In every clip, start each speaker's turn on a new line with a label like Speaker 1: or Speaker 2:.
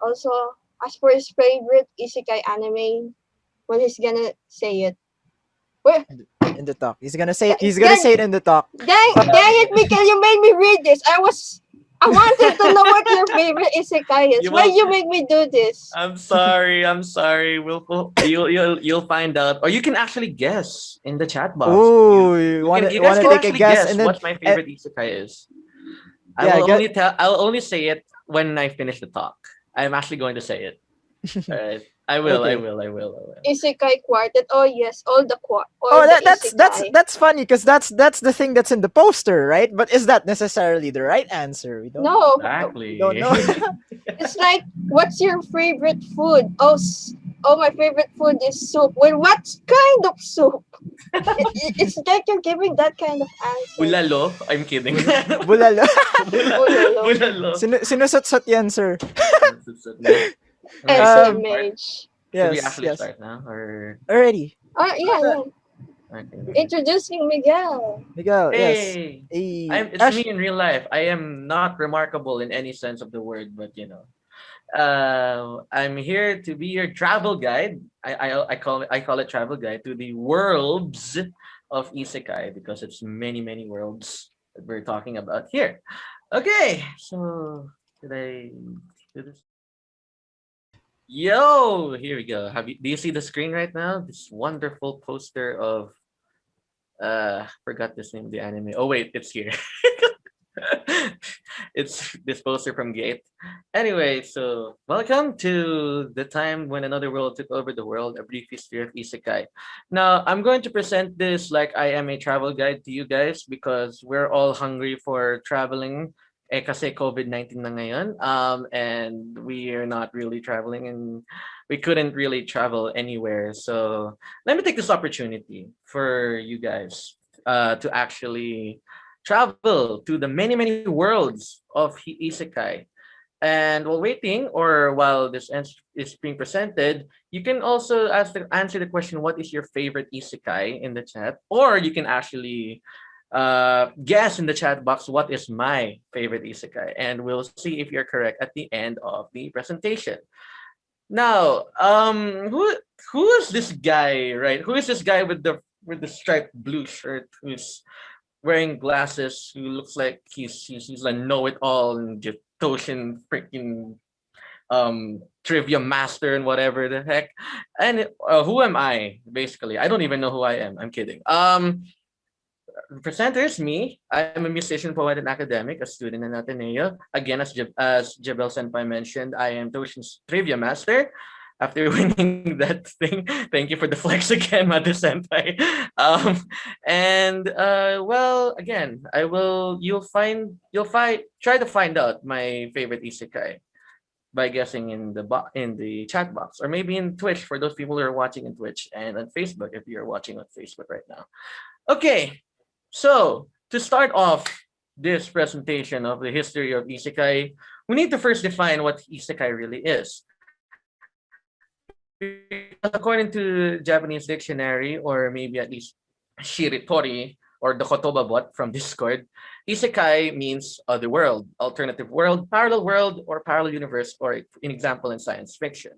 Speaker 1: also as for his favorite isekai anime, well, he's gonna say it. Well,
Speaker 2: In the talk. He's gonna
Speaker 1: dang,
Speaker 2: say it in the talk.
Speaker 1: dang it, Mikael, you made me read this. I wanted to know what your favorite isekai is.
Speaker 3: You
Speaker 1: Why
Speaker 3: will.
Speaker 1: you make me do this?
Speaker 3: I'm sorry. I'm sorry. You'll find out, or you can actually guess in the chat box. You
Speaker 2: Ooh, you
Speaker 3: you can
Speaker 2: wanna
Speaker 3: you guys
Speaker 2: wanna
Speaker 3: can
Speaker 2: take a
Speaker 3: actually
Speaker 2: guess
Speaker 3: guess
Speaker 2: and then
Speaker 3: what my favorite isekai is.
Speaker 2: yeah, get
Speaker 3: I'll only say it when I finish the talk. I'm actually going to say it. All right. I will. I
Speaker 2: okay.
Speaker 3: will. I will. I will.
Speaker 1: Isekai quartet. Oh yes, all
Speaker 2: Oh,
Speaker 1: the
Speaker 2: that's
Speaker 1: isekai.
Speaker 2: that's funny because that's the thing that's in the poster, right? But is that necessarily the right answer?
Speaker 1: No,
Speaker 2: We don't
Speaker 3: Exactly.
Speaker 2: know.
Speaker 1: it's like, what's your favorite food? Oh, my favorite food is soup. Well, what kind of soup? It's like you're giving that kind of answer.
Speaker 3: Bulalo. I'm kidding.
Speaker 2: Bulalo.
Speaker 1: Bulalo.
Speaker 3: Bulalo.
Speaker 2: Sinusot-sot yan, sir.
Speaker 3: All right.
Speaker 2: Um,
Speaker 1: SMH.
Speaker 3: Should we
Speaker 2: yes,
Speaker 3: actually
Speaker 2: yes.
Speaker 3: start now, or
Speaker 2: Already.
Speaker 1: Yeah,
Speaker 2: Uh,
Speaker 1: yeah.
Speaker 3: okay? Okay.
Speaker 1: Introducing Miguel.
Speaker 2: Miguel, yes.
Speaker 3: Hey,
Speaker 2: Hey,
Speaker 3: it's me
Speaker 2: Ash.
Speaker 3: in real life. I am not remarkable in any sense of the word, but I'm here to be your travel guide. I call it travel guide to the worlds of isekai because it's many worlds that we're talking about here. Okay, so should I do this? Yo, here we go. Do you see the screen right now? This wonderful poster of forgot this name of the anime. Oh wait, it's here. It's this poster from Gate. Anyway, so welcome to the time when another world took over the world, a brief history of Isekai. Now, I'm going to present this like I am a travel guide to you guys because we're all hungry for traveling. Kasi COVID-19 na ngayon. And we are not really traveling and we couldn't really travel anywhere. So let me take this opportunity for you guys to actually travel to the many worlds of isekai. And while waiting or while is being presented, you can also answer the question, what is your favorite isekai in the chat? Or you can actually guess in the chat box what is my favorite isekai. And we'll see if you're correct at the end of the presentation. Now, who is this guy, right? Who is this guy with the striped blue shirt who's wearing glasses, who looks like he's a know-it-all and just Toushin freaking trivia master and whatever the heck. And who am I? Basically, I don't even know who I am. I'm kidding. Presenter is me. I'm a musician, poet, and academic, a student in Ateneo. Again, as Jabel Senpai mentioned, I am Toshin's trivia master. After winning that thing, thank you for the flex again, Mother Senpai. And well, again, you'll find try to find out my favorite isekai by guessing in the chat box, or maybe in Twitch for those people who are watching in Twitch, and on Facebook if you're watching on Facebook right now. Okay, so to start off this presentation of the history of isekai, we need to first define what isekai really is. Because according to Japanese dictionary, or maybe at least Shiritori or the Kotoba bot from Discord, isekai means other world, alternative world, parallel world, or parallel universe, or an example in science fiction.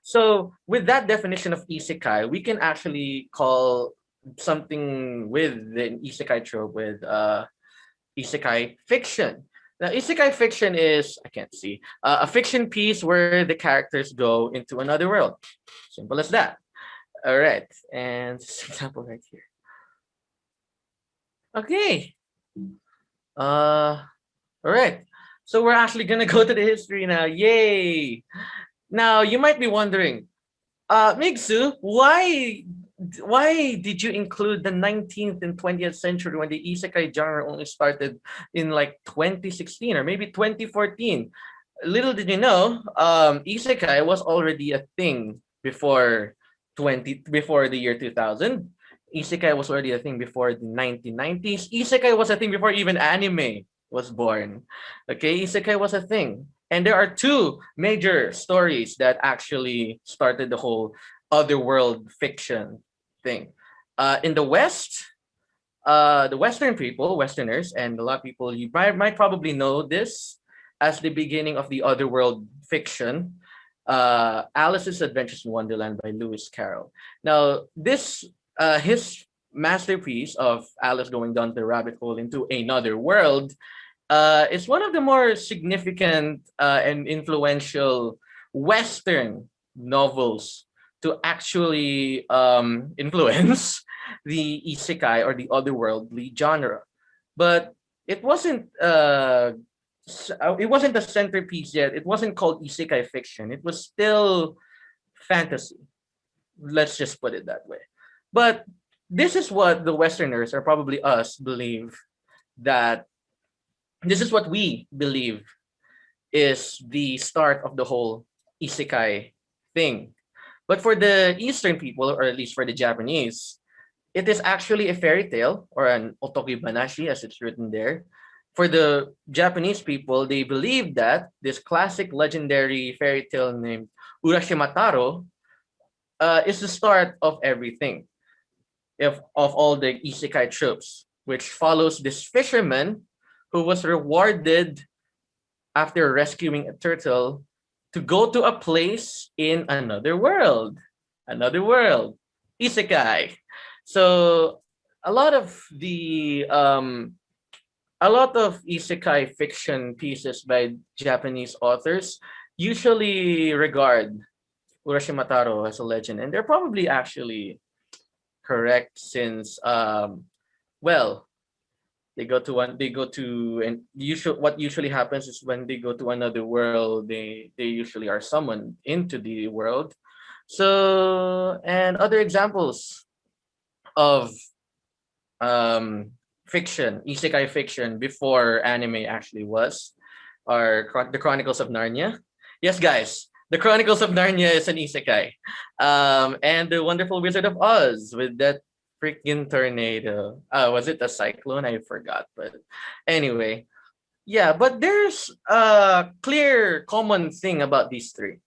Speaker 3: So with that definition of isekai, we can actually call something with the isekai trope with isekai fiction. Now, isekai fiction is, I can't see, a fiction piece where the characters go into another world. Simple as that. All right. And example right here. Okay. All right. So we're actually gonna go to the history now. Yay! Now you might be wondering, Migsu, why did you include the 19th and 20th century when the isekai genre only started in like 2016 or maybe 2014? Little did you know, isekai was already a thing before the year 2000. Isekai was already a thing before the 1990s. Isekai was a thing before even anime was born. Okay, isekai was a thing. And there are two major stories that actually started the whole otherworld fiction thing. In the West, the Western people, Westerners, and a lot of people, you might probably know this as the beginning of the otherworld fiction. Alice's Adventures in Wonderland by Lewis Carroll. Now, this his masterpiece of Alice going down the rabbit hole into another world is one of the more significant and influential Western novels to actually influence the isekai or the otherworldly genre. But it wasn't it wasn't the centerpiece yet. It wasn't called isekai fiction. It was still fantasy. Let's just put it that way. But this is what the Westerners, or probably us, believe that this is what we believe is the start of the whole isekai thing. But for the Eastern people, or at least for the Japanese, it is actually a fairy tale or an otoki banashi, as it's written there. For the Japanese people, they believe that this classic legendary fairy tale named Urashimataro is the start of everything, of all the isekai tropes, which follows this fisherman who was rewarded after rescuing a turtle to go to a place in another world. Another world. Isekai. So a lot of the a lot of isekai fiction pieces by Japanese authors usually regard Urashimataro as a legend, and they're probably actually correct since well, they go to and usual what usually happens is when they go to another world, they usually are summoned into the world. So, and other examples of fiction, isekai fiction before anime actually was are the Chronicles of Narnia. Yes, guys, the Chronicles of Narnia is an isekai. And the Wonderful Wizard of Oz with that freaking tornado. Was it a cyclone? I forgot. But anyway, yeah. But there's a clear common thing about these three,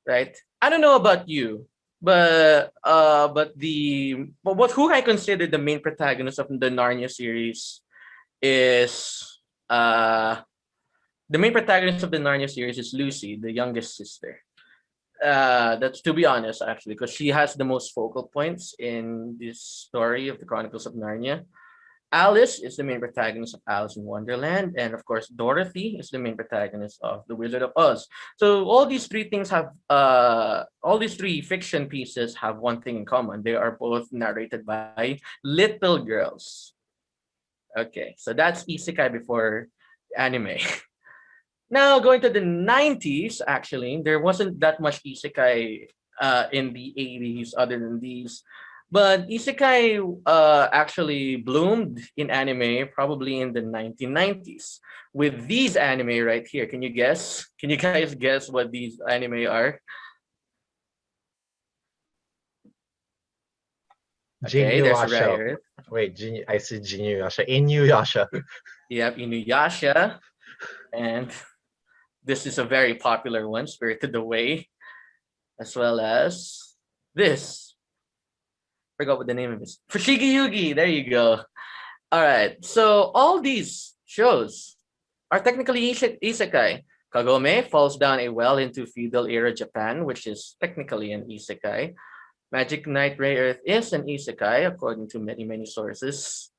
Speaker 3: right? I don't know about you, but what who I consider the main protagonist of the Narnia series is uh the main protagonist of the Narnia series is Lucy, the youngest sister. That's to be honest, actually, because she has the most focal points in this story of the Chronicles of Narnia. Alice is the main protagonist of Alice in Wonderland, and of course, Dorothy is the main protagonist of The Wizard of Oz. So all these three fiction pieces have one thing in common: they are both narrated by little girls. Okay, so that's isekai before anime. Now, going to the 90s, actually, there wasn't that much isekai in the 80s other than these. But isekai actually bloomed in anime probably in the 1990s with these anime right here. Can you guess? Can you guys guess what these anime are? Okay, there's
Speaker 4: Jinuyasha.
Speaker 3: Riot.
Speaker 4: Wait, I see Jinuyasha. Inuyasha.
Speaker 3: Yep, Inuyasha. And this is a very popular one, Spirited Away, as well as this. Forgot what the name of it is. Fushigi Yugi. There you go. All right. So all these shows are technically isekai. Kagome falls down a well into feudal era Japan, which is technically an isekai. Magic Knight Ray Earth is an isekai, according to many sources.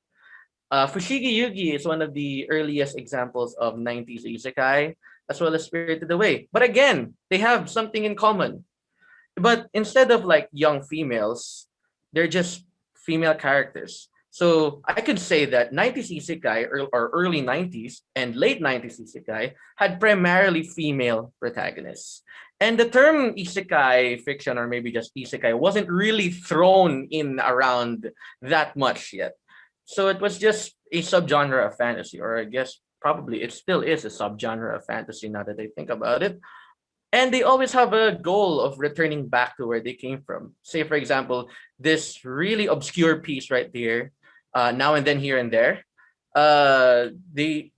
Speaker 3: Fushigi Yugi is one of the earliest examples of 90s isekai, as well as Spirited Away. But again, they have something in common. But instead of like young females, they're just female characters. So I could say that 90s isekai or early 90s and late 90s isekai had primarily female protagonists. And the term isekai fiction, or maybe just isekai, wasn't really thrown in around that much yet. So it was just a subgenre of fantasy, or I guess probably it still is a subgenre of fantasy now that I think about it. And they always have a goal of returning back to where they came from. Say, for example, this really obscure piece right there, now and then, here and there. The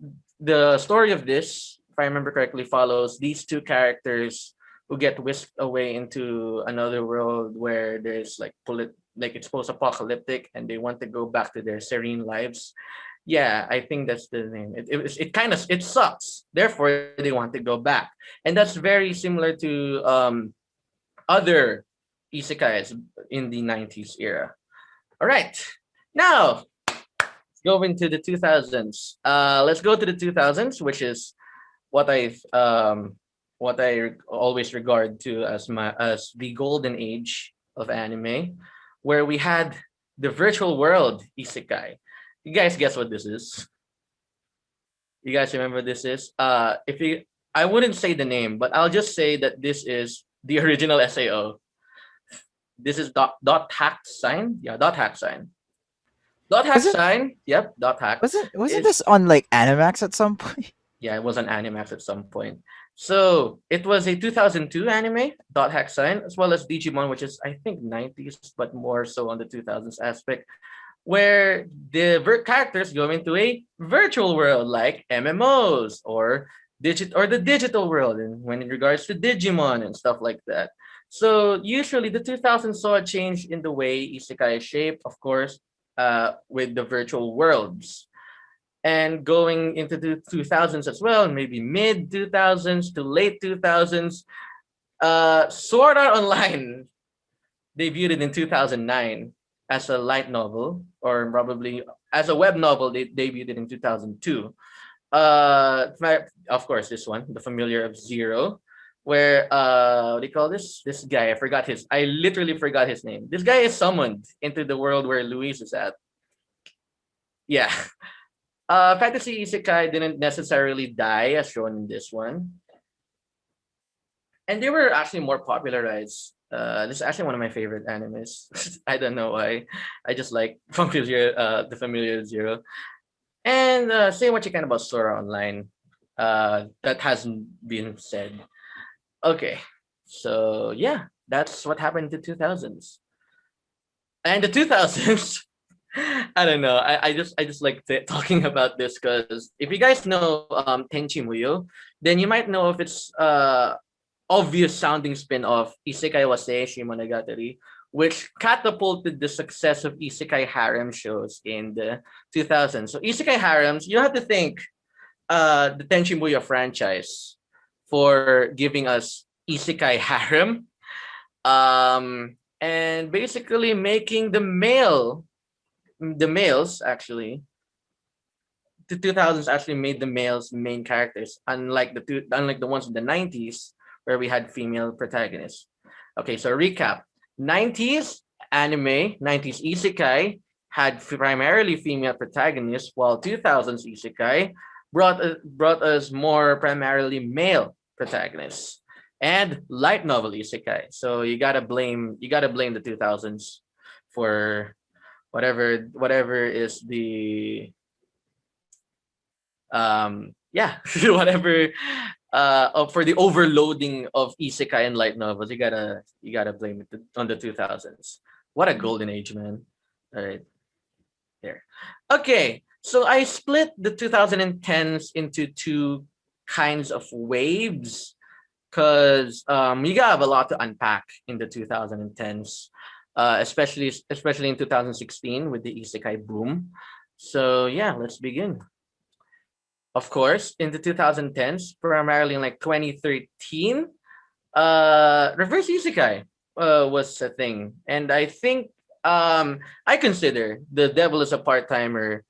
Speaker 3: story of this, if I remember correctly, follows these two characters who get whisked away into another world where there's like it's post-apocalyptic, and they want to go back to their serene lives. Yeah, I think that's the name. It kind of it sucks. Therefore, they want to go back, and that's very similar to other isekais in the 90s era. All right, now go into the 2000s. Let's go to the 2000s, which is what I always regard to as as the golden age of anime, where we had the virtual world isekai. You guys guess what this is? You guys remember what this is? If you, I wouldn't say the name, but I'll just say that this is the original SAO. This is dot hack sign. Yeah, dot hack sign. Dot hack
Speaker 2: Wasn't
Speaker 3: sign. Yep, dot hack
Speaker 2: wasn't
Speaker 3: is
Speaker 2: this on like Animax at some point?
Speaker 3: yeah, it was an Animax at some point. So it was a 2002 anime, Dot Hack Sign, as well as Digimon, which is I think 90s, but more so on the 2000s aspect, where the characters go into a virtual world like MMOs or the digital world, and when in regards to Digimon and stuff like that. So usually the 2000s saw a change in the way isekai is shaped, of course, with the virtual worlds. And going into the 2000s as well, maybe mid 2000s to late 2000s, Sword Art Online debuted in 2009 as a light novel, or probably as a web novel. They debuted in 2002. Of course, this one, the familiar of Zero, where what do you call this? This guy, I literally forgot his name. This guy is summoned into the world where Luis is at. Yeah. Fantasy Isekai didn't necessarily die as shown in this one, and they were actually more popularized. This is actually one of my favorite animes. I don't know why. I just like the Familiar Zero. And say what you can about Sora Online. That hasn't been said. Okay, so yeah, that's what happened in the 2000s. And the 2000s, I don't know. I just like talking about this because if you guys know Tenchi Muyo, then you might know if it's obvious sounding spin of Isekai Wasei Shimonogatari, which catapulted the success of Isekai harem shows in the 2000s. So Isekai harems, you have to thank the Tenchi Muyo franchise for giving us Isekai harem, and basically making the males actually the 2000s actually made the males main characters, unlike the ones in the 90s where we had female protagonists. Okay, so recap: 90s anime, 90s isekai had primarily female protagonists, while 2000s isekai brought us more primarily male protagonists and light novel isekai. So you gotta blame the 2000s for whatever is the yeah whatever for the overloading of isekai and light novels. You gotta blame it on the 2000s. What a golden age, man. All right, there. Okay, so I split the 2010s into two kinds of waves because you have a lot to unpack in the 2010s, especially in 2016 with the isekai boom. So yeah, let's begin. Of course, in the 2010s, primarily in like 2013, reverse isekai was a thing, and I think I consider The Devil is a Part-Timer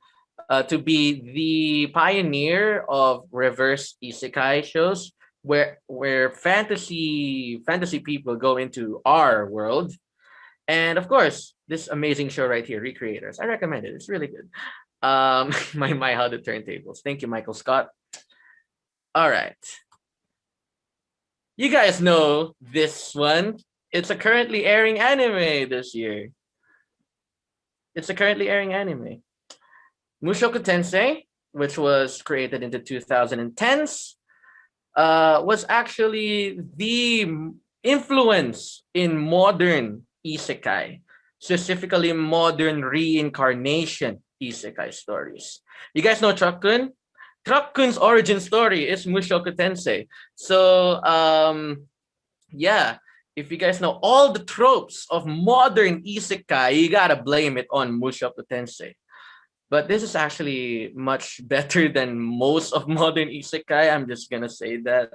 Speaker 3: to be the pioneer of reverse isekai shows where fantasy people go into our world. And of course, this amazing show right here, Recreators. I recommend it. It's really good. My How the Turntables. Thank you, Michael Scott. All right. You guys know this one. It's a currently airing anime this year. It's a currently airing anime. Mushoku Tensei, which was created in the 2010s, was actually the influence in modern isekai, specifically modern reincarnation isekai stories. You guys know Truck-kun? Truck-kun's origin story is Mushoku Tensei. So, yeah, if you guys know all the tropes of modern isekai, you gotta blame it on Mushoku Tensei. But this is actually much better than most of modern isekai. I'm just gonna say that,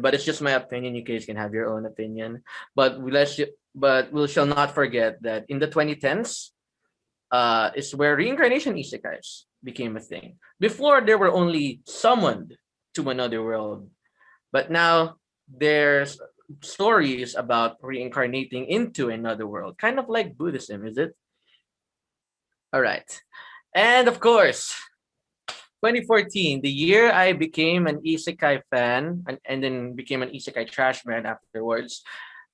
Speaker 3: but it's just my opinion. You guys can have your own opinion. But we shall not forget that in the 2010s, is where reincarnation isekais became a thing. Before there were only summoned to another world, but now there's stories about reincarnating into another world, kind of like Buddhism, is it? All right. And of course, 2014, the year I became an isekai fan and then became an isekai trash man afterwards.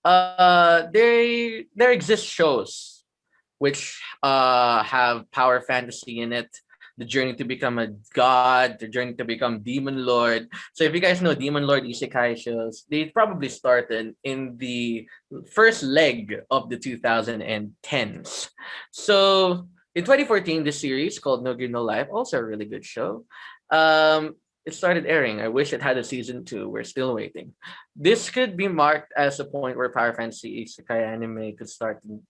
Speaker 3: There exist shows which have power fantasy in it. The journey to become a god, the journey to become demon lord. So if you guys know demon lord isekai shows, they probably started in the first leg of the 2010s. So in 2014, this series called No Game No Life, also a really good show. It started airing. I wish it had a season two. We're still waiting. This could be marked as a point where power fantasy isekai anime could start to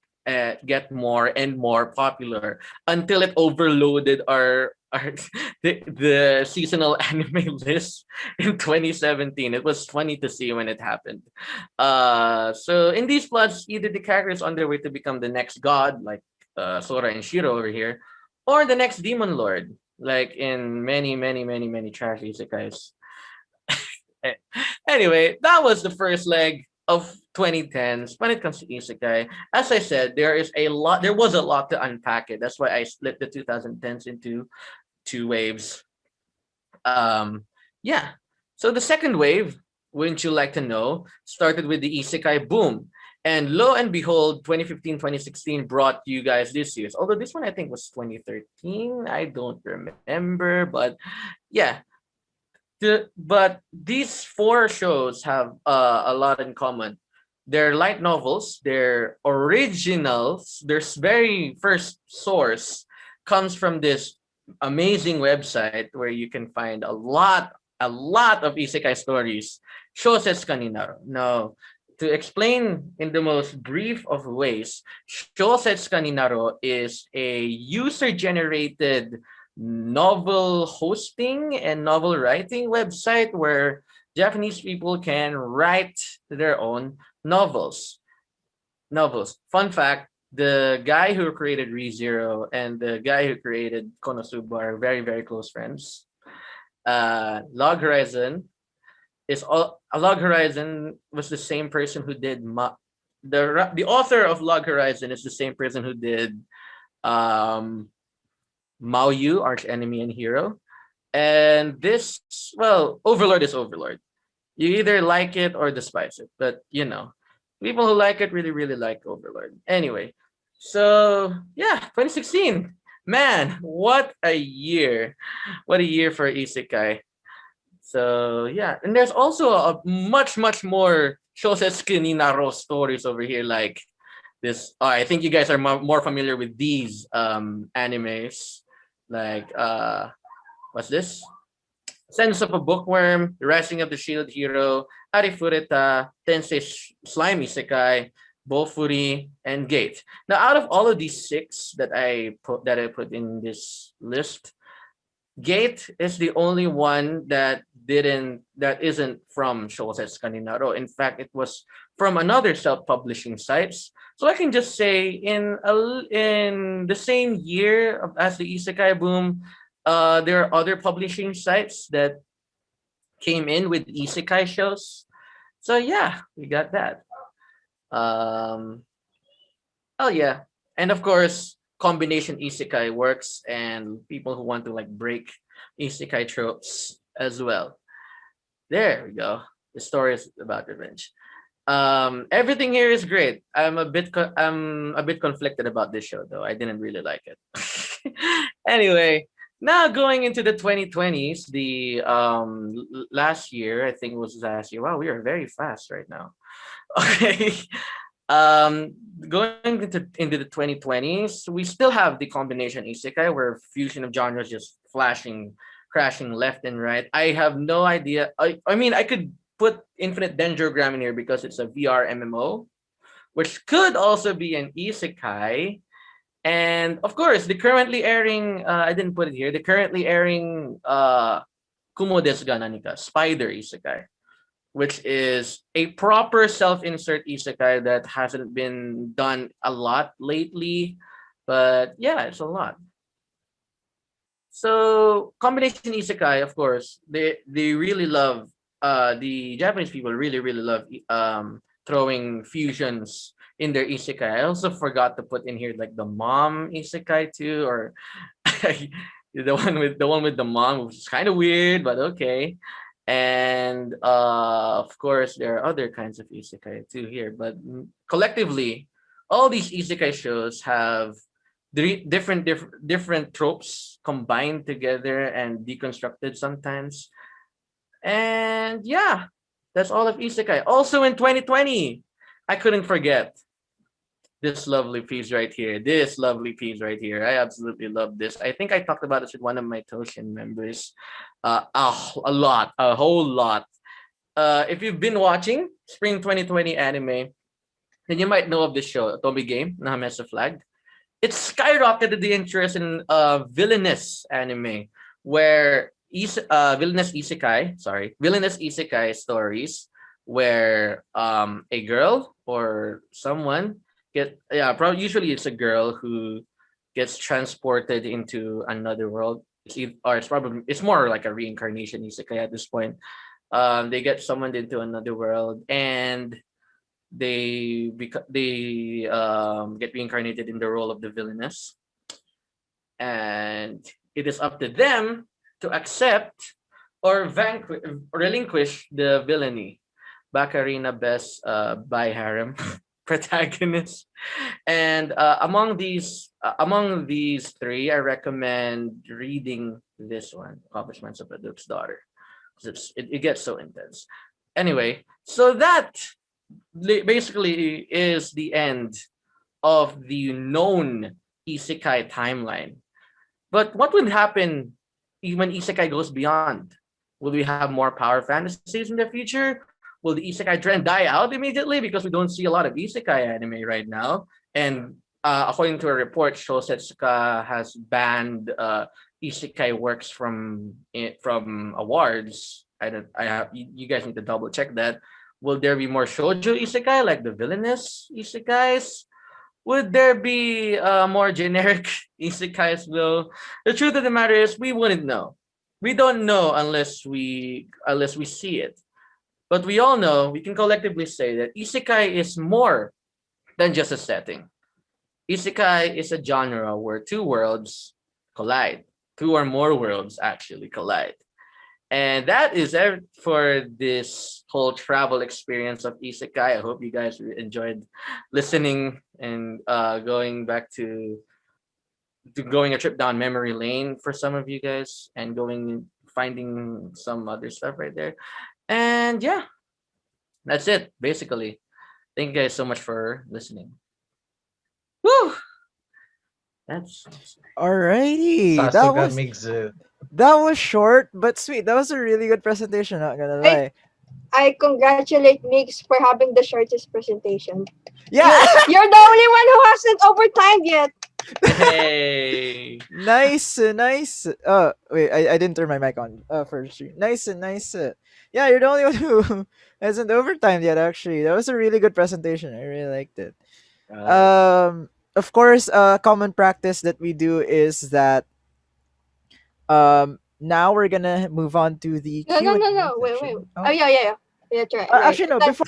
Speaker 3: get more and more popular until it overloaded our the seasonal anime list in 2017. It was funny to see when it happened. So in these plots, either the character is on their way to become the next god, like Sora and Shiro over here, or the next demon lord, like in many trash isekais. Anyway, that was the first leg of 2010s when it comes to isekai. As I said, there was a lot to unpack it. That's why I split the 2010s into two waves. Um, yeah. So the second wave, wouldn't you like to know, started with the isekai boom. And lo and behold, 2015, 2016 brought you guys this year's. Although this one I think was 2013. I don't remember. But yeah, but these four shows have a lot in common. They're light novels. They're originals. Their very first source comes from this amazing website where you can find a lot of isekai stories. Shousetsu Kaninaro. Now, to explain in the most brief of ways, Shousetsu Kaninaro is a user-generated novel hosting and novel writing website where Japanese people can write their own novels. Fun fact: the guy who created ReZero and the guy who created Konosuba are very close friends. Log Horizon Log Horizon was the same person who did the author of Log Horizon is the same person who did um Mao Yu, arch enemy and hero. And this, well, Overlord is Overlord. You either like it or despise it. But people who like it really like Overlord. Anyway, so yeah, 2016. Man, what a year. What a year for Isekai. So yeah, and there's also a much more Shousetsu ni Naro stories over here, like this. I think you guys are more familiar with these animes, like what's this? Sense of a Bookworm, The Rising of the Shield Hero, Arifureta, Tensei Slime Isekai, Bofuri, and Gate. Now, out of all of these six that I put in this list, Gate is the only one that isn't from Shousetsu Kaninaro. In fact, it was from another self-publishing sites. So I can just say in the same year as the Isekai boom, there are other publishing sites that came in with Isekai shows. So yeah, we got that. Um, oh yeah, and of course, combination isekai works, and people who want to like break isekai tropes as well. There we go. The story is about revenge. Everything here is great. I'm a bit conflicted about this show though. I didn't really like it. Anyway, now going into the 2020s, the last year, I think it was last year. Wow, we are very fast right now. Okay. Um, Going into the 2020s, we still have the combination isekai where fusion of genres just crashing left and right. I have no idea. I mean, I could put Infinite Dendrogram in here because it's a VR MMO, which could also be an isekai. And of course, the currently airing, I didn't put it here, the currently airing Kumo desu ga Nanika, Spider Isekai, which is a proper self-insert isekai that hasn't been done a lot lately, but yeah, it's a lot. So combination isekai, of course, they really love the Japanese people really love throwing fusions in their isekai. I also forgot to put in here like the mom isekai too, or the one with the mom, which is kind of weird, but okay. And of course, there are other kinds of isekai too here, but collectively, all these isekai shows have different tropes combined together and deconstructed sometimes. And yeah, that's all of isekai. Also in 2020, I couldn't forget this lovely piece right here. This lovely piece right here. I absolutely love this. I think I talked about this with one of my Toushin members. A lot, a whole lot. If you've been watching Spring 2020 anime, then you might know of this show, Toby Game, Nahamesa Flag. It skyrocketed the interest in villainous anime, where villainous isekai stories, where a girl or someone probably usually it's a girl who gets transported into another world. It's more like a reincarnation isekai at this point. They get summoned into another world, and they get reincarnated in the role of the villainess, and it is up to them to accept or relinquish the villainy. Baccarina best by harem protagonist, and among these three, I recommend reading this one, Accomplishments of a Duke's Daughter, because it gets so intense. Anyway, so that basically is the end of the known isekai timeline. But what would happen when isekai goes beyond? Will we have more power fantasies in the future? Will the isekai trend die out immediately because we don't see a lot of isekai anime right now? And according to a report, Shosetsuka has banned isekai works from awards. You guys need to double check that. Will there be more shoujo isekai like the villainous isekais? Would there be more generic isekais though? The truth of the matter is we wouldn't know. We don't know unless we see it. But we all know, we can collectively say that isekai is more than just a setting. Isekai is a genre where two worlds collide. Two or more worlds actually collide. And that is it for this whole travel experience of Isekai. I hope you guys enjoyed listening and going back to going a trip down memory lane for some of you guys, and finding some other stuff right there. And yeah, that's it basically. Thank you guys so much for listening. Woo! That's
Speaker 2: Alrighty,
Speaker 4: Sasuga Migzu.
Speaker 2: that was short but sweet. That was a really good presentation. Not gonna lie.
Speaker 1: I congratulate Mix for having the shortest presentation.
Speaker 2: Yeah,
Speaker 1: You're the only one who hasn't overtimed yet.
Speaker 3: hey.
Speaker 2: nice. Wait, I didn't turn my mic on. First, nice. Yeah, you're the only one who hasn't overtimed yet. Actually, that was a really good presentation. I really liked it. Of course, common practice that we do is that now we're gonna move on to the
Speaker 1: No.
Speaker 2: Q&A
Speaker 1: Wait.
Speaker 2: section.
Speaker 1: Oh yeah. That's right.
Speaker 2: Actually, no.
Speaker 1: That's,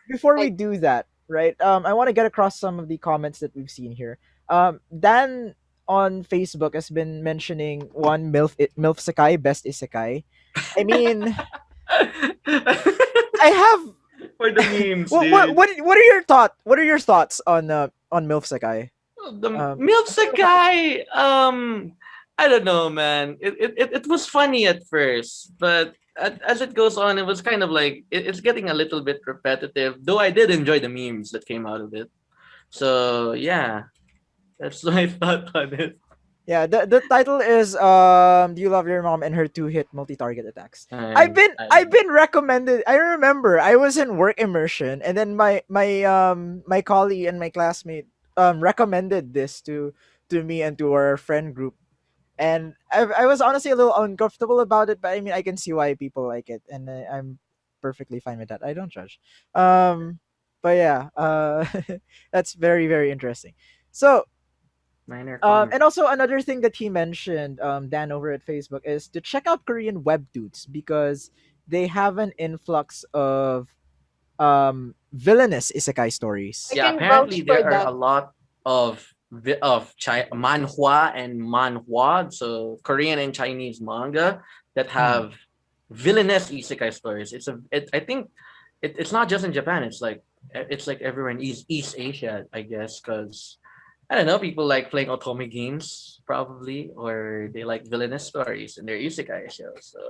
Speaker 2: Before we do that, right? I want to get across some of the comments that we've seen here. Dan on Facebook has been mentioning one MILF Sakai, best isekai. I mean, I have.
Speaker 3: For the memes,
Speaker 2: What,
Speaker 3: dude.
Speaker 2: what are your thoughts? What are your thoughts on MILF Sakai?
Speaker 3: The
Speaker 2: Um,
Speaker 3: Milfsa guy, I don't know, man. It was funny at first, but as it goes on, it was kind of like it's getting a little bit repetitive. Though I did enjoy the memes that came out of it. So yeah, that's my thought on it.
Speaker 2: Yeah, the title is Do You Love Your Mom and Her Two-Hit Multi-Target Attacks.
Speaker 3: And
Speaker 2: I've been recommended. I remember I was in work immersion, and then my colleague and my classmate recommended this to to me and to our friend group, and I was honestly a little uncomfortable about it, but I mean I can see why people like it, and I'm perfectly fine with that. I don't judge. Um, but yeah, that's very very interesting. So
Speaker 3: Minor comment.
Speaker 2: and also another thing that he mentioned, Dan over at Facebook, is to check out Korean webtoons because they have an influx of villainous isekai
Speaker 1: I
Speaker 2: stories.
Speaker 3: Yeah,
Speaker 1: can
Speaker 3: apparently
Speaker 1: vouch for
Speaker 3: there are a
Speaker 1: that.
Speaker 3: lot of manhwa and manhwa, so Korean and Chinese manga that
Speaker 2: Hmm.
Speaker 3: have villainous isekai stories. I think it's not just in Japan. It's like everywhere in East Asia, I guess, because I don't know, people like playing otome games probably, or they like villainous stories in their isekai shows. So,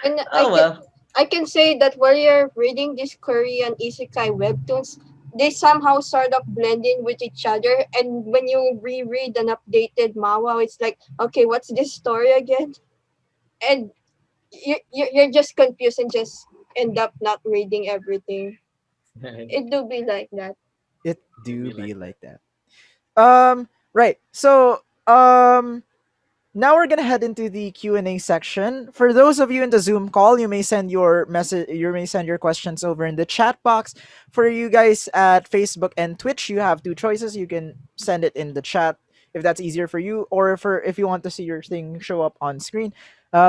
Speaker 1: And
Speaker 3: oh well.
Speaker 1: I can say that while you're reading these Korean isekai webtoons, they somehow sort of blend in with each other. And when you reread an updated manhwa, it's like, okay, what's this story again? And you're just confused and just end up not reading everything. It do be like that.
Speaker 2: It
Speaker 3: It'd
Speaker 2: do
Speaker 3: be like
Speaker 2: be
Speaker 3: that.
Speaker 2: like that. Right. So now we're gonna head into the Q&A section. For those of you in the Zoom call, you may send your message. You may send your questions over in the chat box. For you guys at Facebook and Twitch, you have two choices. You can send it in the chat if that's easier for you, or if you want to see your thing show up on screen.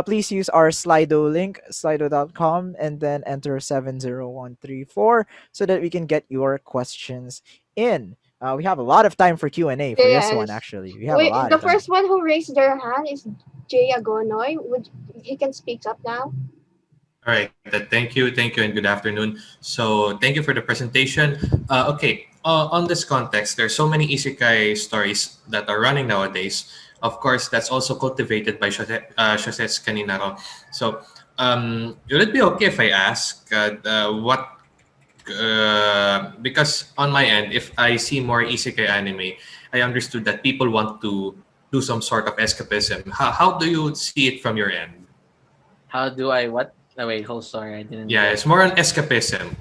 Speaker 2: Please use our Slido link, slido.com, and then enter 70134 so that we can get your questions in. We have a lot of time for Q&A for this one,
Speaker 1: Yes.
Speaker 2: actually. We have a
Speaker 1: Wait,
Speaker 2: lot
Speaker 1: the
Speaker 2: of time.
Speaker 1: first one who raised their hand is Jay Agonoy. Would you can speak up now?
Speaker 5: All right. Thank you, and good afternoon. So, thank you for the presentation. Okay, on this context, there are so many isekai stories that are running nowadays. Of course, that's also cultivated by Shoses Kaninaro. So, would it be okay if I ask what? Because on my end, if I see more isekai anime, I understood that people want to do some sort of escapism. How do you see it from your end?
Speaker 3: How do I what? Oh, wait, hold sorry, I didn't
Speaker 5: Yeah,
Speaker 3: get.
Speaker 5: it's more on escapism.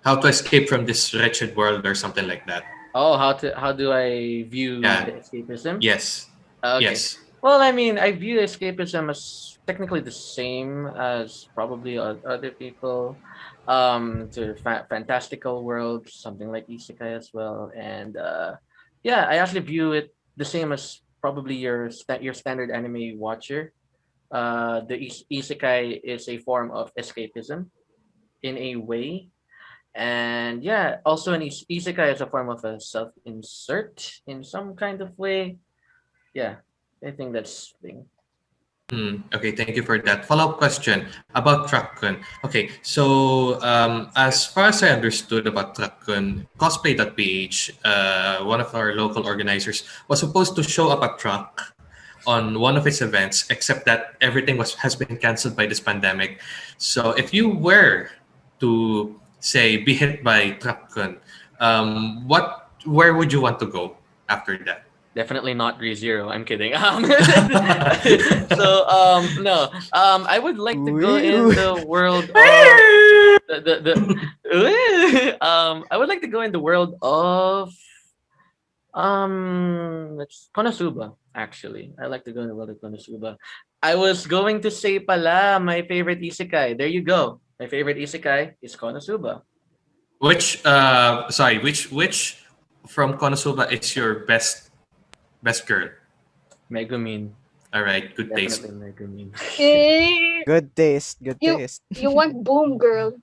Speaker 5: How to escape from this wretched world or something like that.
Speaker 3: Oh, how do I view
Speaker 5: Yeah.
Speaker 3: the escapism?
Speaker 5: Yes.
Speaker 3: Okay.
Speaker 5: Yes.
Speaker 3: Well, I mean, I view escapism as technically the same as probably other people. To fantastical worlds, something like isekai as well, and yeah, I actually view it the same as probably your standard anime watcher. The isekai is a form of escapism in a way. And yeah, also an isekai is a form of a self insert in some kind of way. Yeah, I think that's the thing.
Speaker 5: Okay, thank you for that. Follow-up question about Truck-kun. Okay, so as far as I understood about Truck-kun, cosplay.ph, one of our local organizers, was supposed to show up at Truck on one of its events, except that everything has been canceled by this pandemic. So if you were to say be hit by Truck-kun, where would you want to go after that?
Speaker 3: Definitely not ReZero. I'm kidding. So no. I would like to go in
Speaker 2: Wee-
Speaker 3: the world of I would like to go in the world of let's Konosuba, actually. I like to go in the world of Konosuba. I was going to say pala my favorite isekai. There you go. My favorite isekai is Konosuba.
Speaker 5: Which from Konosuba is your best girl?
Speaker 3: Megumin.
Speaker 5: All right, good
Speaker 3: Definitely
Speaker 5: taste.
Speaker 3: Megumin.
Speaker 1: Eh,
Speaker 2: Good taste. Good
Speaker 1: you
Speaker 2: taste.
Speaker 1: you want boom girl.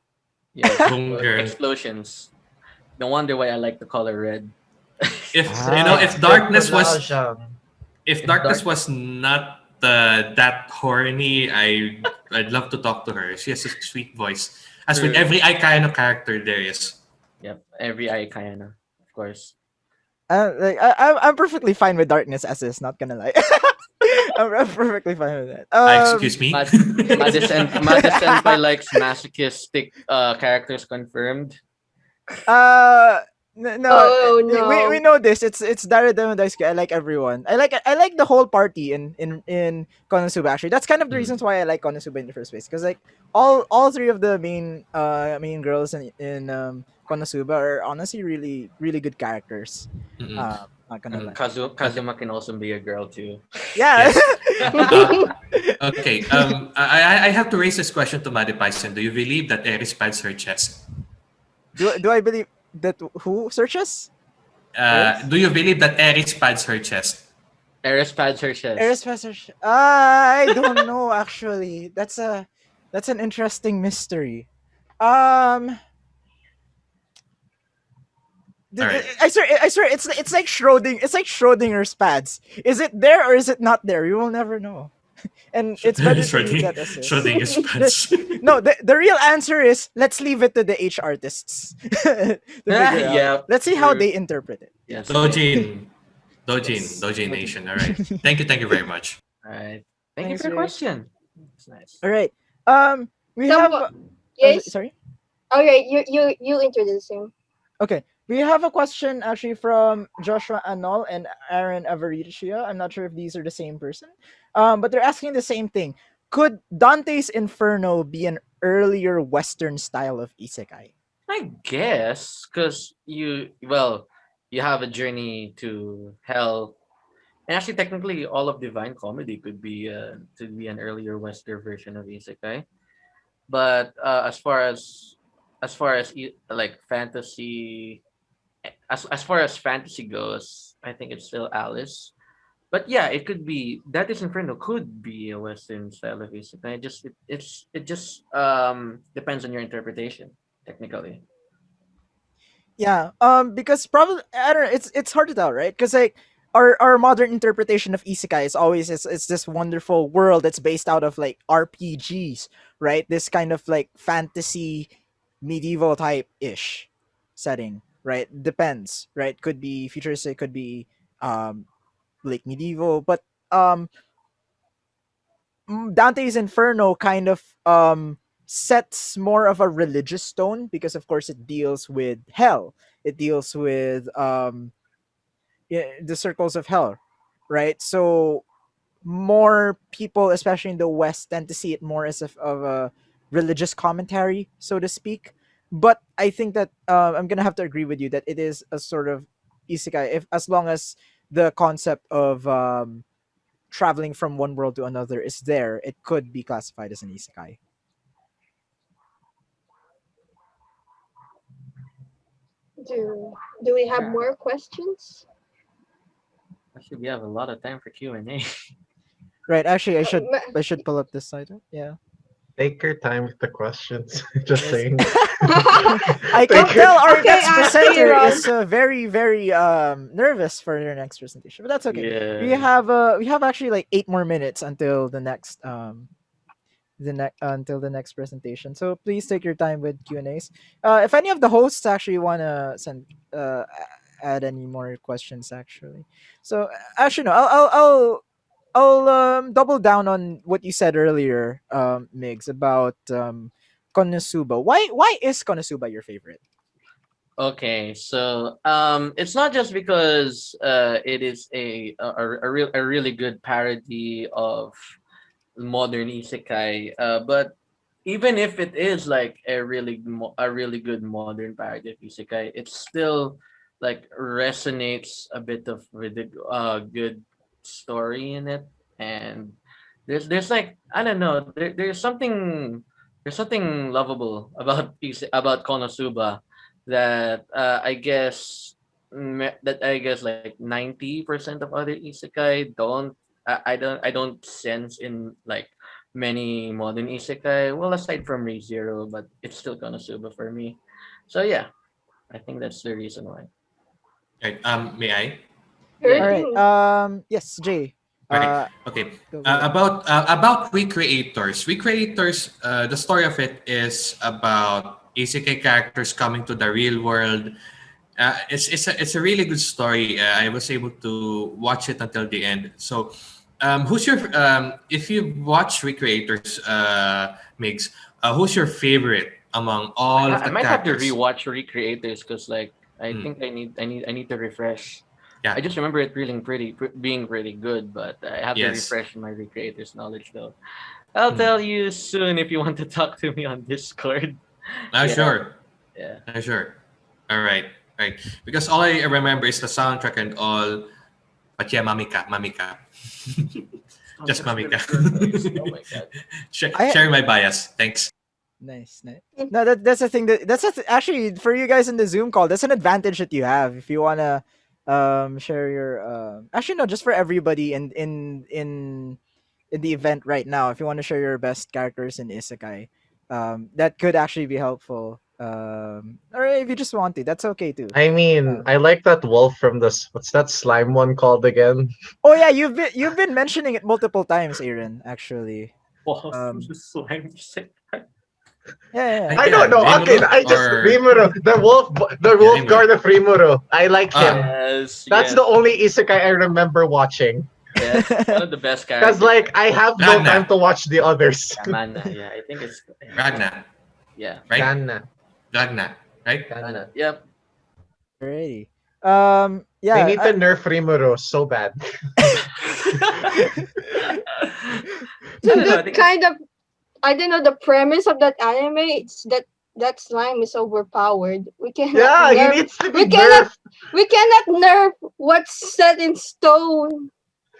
Speaker 3: Yes.
Speaker 5: Boom girl.
Speaker 3: Explosions. No wonder why I like the color red.
Speaker 5: If you know,
Speaker 2: Ah.
Speaker 5: if
Speaker 4: If
Speaker 5: darkness
Speaker 4: dark,
Speaker 5: was not that horny, I'd love to talk to her. She has a sweet voice, as with
Speaker 3: True.
Speaker 5: every Ikaino character there is.
Speaker 3: Yep. Every Ayakayana, of course.
Speaker 2: I'm perfectly fine with darkness as is. Not gonna lie. I'm perfectly fine with that.
Speaker 5: Excuse me.
Speaker 3: Mad Mad Senpai likes masochistic characters confirmed.
Speaker 2: Uh, no,
Speaker 1: Oh
Speaker 2: we
Speaker 1: no.
Speaker 2: know this. It's Daredevil Daisuke. I like everyone. I like the whole party in Konosuba. Actually, that's kind of the
Speaker 5: Hmm.
Speaker 2: reasons why I like Konosuba in the first place. Because like all three of the main girls in Konosuba are honestly really good characters.
Speaker 5: Mm-mm.
Speaker 2: Not gonna
Speaker 5: Mm.
Speaker 2: lie.
Speaker 5: Okay.
Speaker 3: Kazuma can also be a girl too.
Speaker 2: Yeah.
Speaker 5: Yes. Uh, okay. I have to raise this question to Madi Python. Do you believe that Aries pads her chest?
Speaker 2: do I believe that who searches? Aries?
Speaker 5: Do you believe that Aries pads her chest?
Speaker 3: Eris pads her
Speaker 2: Aries
Speaker 3: chest.
Speaker 2: passage. I don't know actually. That's an interesting mystery. Um
Speaker 5: All right.
Speaker 2: I swear it's like Schrodinger's pads. Is it there or is it not there? You will never know. And it's better to leave that as is.
Speaker 5: Schrodinger's
Speaker 2: The-
Speaker 5: pads.
Speaker 2: no, the real answer is let's leave it to the H artists to figure out.
Speaker 3: Yeah,
Speaker 2: Let's see how
Speaker 3: true.
Speaker 2: they interpret it.
Speaker 3: Yes.
Speaker 5: Dojin.
Speaker 2: Yes.
Speaker 5: Dojin
Speaker 2: Okay.
Speaker 5: Nation. All right. Thank you very much.
Speaker 3: All right. Thank you
Speaker 2: Thanks,
Speaker 3: for your
Speaker 2: Ray.
Speaker 3: question. It's nice.
Speaker 2: All right. We have.
Speaker 1: Someone, yes.
Speaker 2: Sorry.
Speaker 1: Okay, you introduce him.
Speaker 2: Okay. We have a question actually from Joshua Anol and Aaron Avaricia. I'm not sure if these are the same person. But they're asking the same thing. Could Dante's Inferno be an earlier Western style of isekai?
Speaker 3: I guess because you have a journey to hell, and actually, technically, all of Divine Comedy could be an earlier Western version of Isekai. But like fantasy, as far as fantasy goes, I think it's still Alice. But yeah, it could be that is Inferno could be a Western style of Isekai. It just depends on your interpretation, technically.
Speaker 2: Yeah, because probably I don't know. It's hard to tell, right? Because like our modern interpretation of isekai is always it's this wonderful world that's based out of like RPGs, right? This kind of like fantasy, medieval type ish setting, right? Depends, right? Could be futuristic, could be um like medieval, but um Dante's Inferno kind of sets more of a religious tone because of course it deals with hell. It deals with the circles of hell, right? So more people, especially in the West, tend to see it more as of a religious commentary, so to speak. But I think that I'm gonna have to agree with you that it is a sort of isekai, if as long as the concept of traveling from one world to another is there, it could be classified as an isekai.
Speaker 1: Do we have
Speaker 3: Yeah,
Speaker 1: more questions?
Speaker 3: actually, we have a lot of time for Q and A.
Speaker 2: Right. Actually,
Speaker 1: Ma-
Speaker 2: I should pull up this site. Yeah.
Speaker 4: Take your time with the questions. Just
Speaker 2: Yes.
Speaker 4: saying.
Speaker 2: I can
Speaker 4: Take your
Speaker 2: tell our
Speaker 1: Okay,
Speaker 2: next presenter
Speaker 1: Aaron.
Speaker 2: is very nervous for their next presentation, but that's okay.
Speaker 3: Yeah.
Speaker 2: We have actually like 8 more minutes until the next until the next presentation. So please take your time with Q and A's. If any of the hosts actually want to send add any more questions, actually. So actually no, I'll double down on what you said earlier, Migs, about Konosuba. Why is Konosuba your favorite?
Speaker 3: Okay, so it's not just because it is a really good parody of modern isekai, but even if it is like a really good modern parody of isekai, it still like resonates a bit of with the good story in it, and there's like I don't know there's something lovable about about Konosuba that I guess like 90% of other isekai don't I don't sense in like many modern isekai. Well, aside from ReZero, but it's still Konosuba for me. So yeah, I think that's the reason why.
Speaker 5: Right. May I?
Speaker 1: Sure
Speaker 2: All
Speaker 3: Yeah.
Speaker 2: right.
Speaker 1: thing.
Speaker 2: Jay.
Speaker 5: Right.
Speaker 2: Uh,
Speaker 5: Okay.
Speaker 2: go ahead.
Speaker 5: About Recreators. Recreators. The story of it is about isekai characters coming to the real world. It's a really good story. I was able to watch it until the end. So, who's your if you watch Recreators, Migs, who's your favorite among all of
Speaker 3: I
Speaker 5: the
Speaker 3: might have to
Speaker 5: characters?
Speaker 3: rewatch Recreators because like I
Speaker 5: Hmm.
Speaker 3: think I need to refresh. I
Speaker 5: Yeah.
Speaker 3: just remember it being pretty good, but I have to
Speaker 5: Yes.
Speaker 3: refresh my Recreators knowledge though. I'll
Speaker 5: Hmm.
Speaker 3: tell you soon if you want to talk to me on Discord. Yeah,
Speaker 5: Sure.
Speaker 3: yeah.
Speaker 5: Sure. All right, right. Because all I remember is the soundtrack and all. But yeah, Mamika, Mamika. Just
Speaker 3: Soundtrack's really
Speaker 5: Mamika.
Speaker 3: good, guys. Oh my god.
Speaker 2: I
Speaker 5: Sharing my bias. Thanks.
Speaker 2: Nice, nice.
Speaker 1: Mm.
Speaker 2: No, that's the thing actually for you guys in the Zoom call. That's an advantage that you have if you wanna share your actually no, just for everybody in the event right now. If you want to share your best characters in Isekai, that could actually be helpful. Or if you just want to, that's okay too.
Speaker 4: I mean,
Speaker 2: Um,
Speaker 4: I like that wolf from this. What's that slime one called again?
Speaker 2: oh yeah, you've been mentioning it multiple times, Aaron. Actually,
Speaker 3: Wow,
Speaker 2: um,
Speaker 3: the slime shit.
Speaker 2: yeah, yeah, yeah.
Speaker 4: I don't
Speaker 5: Yeah,
Speaker 4: know. Okay,
Speaker 5: Rimuru
Speaker 4: I just
Speaker 5: or
Speaker 4: Rimuru, the
Speaker 5: yeah,
Speaker 4: wolf
Speaker 5: Rimuru.
Speaker 4: guard of Rimuru. I like him.
Speaker 5: Ah,
Speaker 3: Yes,
Speaker 4: That's
Speaker 3: yes,
Speaker 4: the only isekai I remember watching.
Speaker 3: yes. One of the best
Speaker 4: Cause
Speaker 3: characters.
Speaker 4: like I have no time
Speaker 5: Ragna,
Speaker 4: to watch the others.
Speaker 3: Yamana. Yeah, I think it's yeah,
Speaker 5: Ragna,
Speaker 3: yeah.
Speaker 5: right?
Speaker 4: Kanna,
Speaker 5: Ragna, right?
Speaker 3: Yamana.
Speaker 4: Kanna.
Speaker 3: Yep.
Speaker 2: Alrighty.
Speaker 4: They
Speaker 2: Yeah.
Speaker 4: need to nerf Rimuru so bad.
Speaker 3: I
Speaker 1: So
Speaker 3: don't know. I
Speaker 1: that
Speaker 3: think it's
Speaker 1: kind of, I don't know, the premise of that anime. It's that slime is overpowered. We cannot
Speaker 4: Yeah, he
Speaker 1: nerf.
Speaker 4: needs to be
Speaker 1: We cannot.
Speaker 4: nerfed.
Speaker 1: We cannot nerf what's set in stone.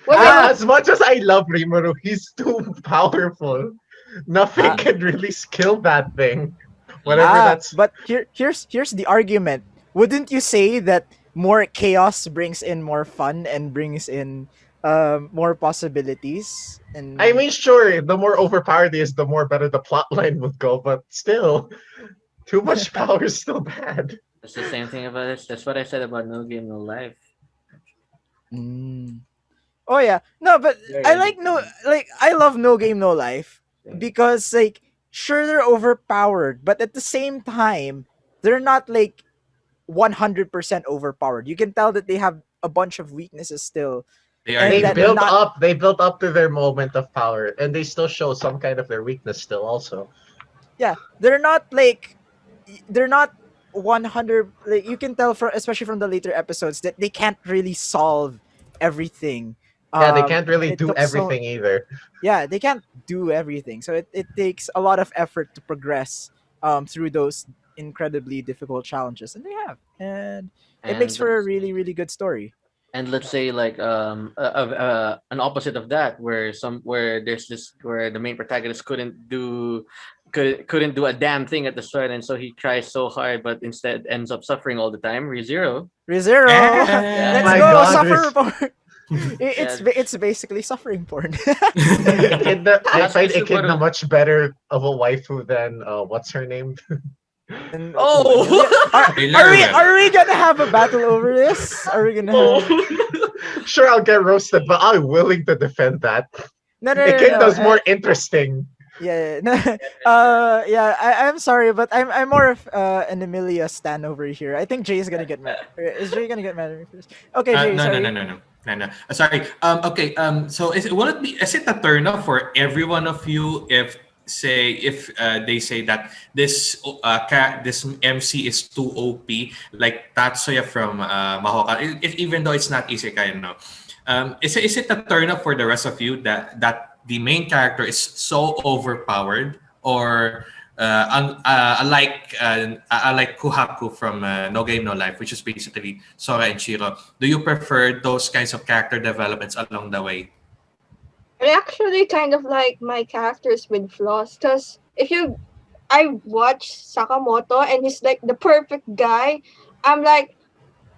Speaker 4: Yeah,
Speaker 1: Whatever.
Speaker 4: as much as I love Rimuru, he's too powerful. Nothing
Speaker 2: Ah,
Speaker 5: Mm.
Speaker 4: can really skill that thing. Whatever
Speaker 5: Mm.
Speaker 4: that's.
Speaker 2: but here's the argument. Wouldn't you say that more chaos brings in more fun and brings in more possibilities
Speaker 4: I
Speaker 2: and
Speaker 4: mean, sure, the more overpowered he is, the more better the plot line would go, but still, too much power is still bad.
Speaker 3: it's the same thing about this. That's what I said about No Game No Life.
Speaker 2: Mm. Oh yeah. No, but
Speaker 3: Very
Speaker 2: I like no
Speaker 3: addicting.
Speaker 2: like I love No Game No Life
Speaker 3: Thing.
Speaker 2: because like sure they're overpowered, but at the same time they're not like 100% overpowered. You can tell that they have a bunch of weaknesses still
Speaker 5: They are
Speaker 2: and that they're
Speaker 5: human.
Speaker 2: not
Speaker 4: They built up to their moment of power, and they still show some kind of their weakness still also.
Speaker 2: yeah, they're not like they're not 100 like you can tell from especially from the later episodes that they can't really solve everything.
Speaker 4: Yeah, they can't
Speaker 2: And
Speaker 4: really
Speaker 2: it
Speaker 4: do
Speaker 2: took so
Speaker 4: everything either.
Speaker 2: yeah, they can't do everything. So it takes a lot of effort to progress through those incredibly difficult challenges and they have. And it makes
Speaker 3: And
Speaker 2: for a really really good story.
Speaker 3: let's say like an opposite of that where there's this where the main protagonist couldn't do a damn thing at the start, and so he tries so hard but instead ends up suffering all the time. ReZero.
Speaker 2: ReZero,
Speaker 3: Yeah,
Speaker 2: let's
Speaker 4: My
Speaker 2: go
Speaker 5: Yes.
Speaker 4: God,
Speaker 2: suffer porn.
Speaker 3: yeah.
Speaker 2: It's basically suffering porn.
Speaker 4: I find
Speaker 3: Natsuki
Speaker 4: Echidna
Speaker 3: Subaru.
Speaker 4: much better of a waifu than what's her name?
Speaker 2: And
Speaker 3: Oh.
Speaker 2: are we gonna have a battle over this? Are we gonna have
Speaker 4: Sure, I'll get roasted, but I'm willing to defend that.
Speaker 2: no.
Speaker 4: Echidna's more interesting.
Speaker 2: Yeah, no, yeah. I'm sorry, but I'm more of an Emilia stan over here. I think Jay is gonna get mad. Is Jay gonna get mad at me first? Okay, Jay,
Speaker 5: No, no, no,
Speaker 2: sorry.
Speaker 5: no, no, no, no. Sorry. Okay. So, will it be? Is it a turn off for every one of you if if they say that this MC is too OP, like Tatsuya from Mahoka, even though it's not isekai, no. Is it a turn off for the rest of you that the main character is so overpowered, or unlike Kuhaku from No Game No Life, which is basically Sora and Shiro, do you prefer those kinds of character developments along the way?
Speaker 1: I actually kind of like my characters with flaws because if you, I watch Sakamoto and he's like the perfect guy. I'm like,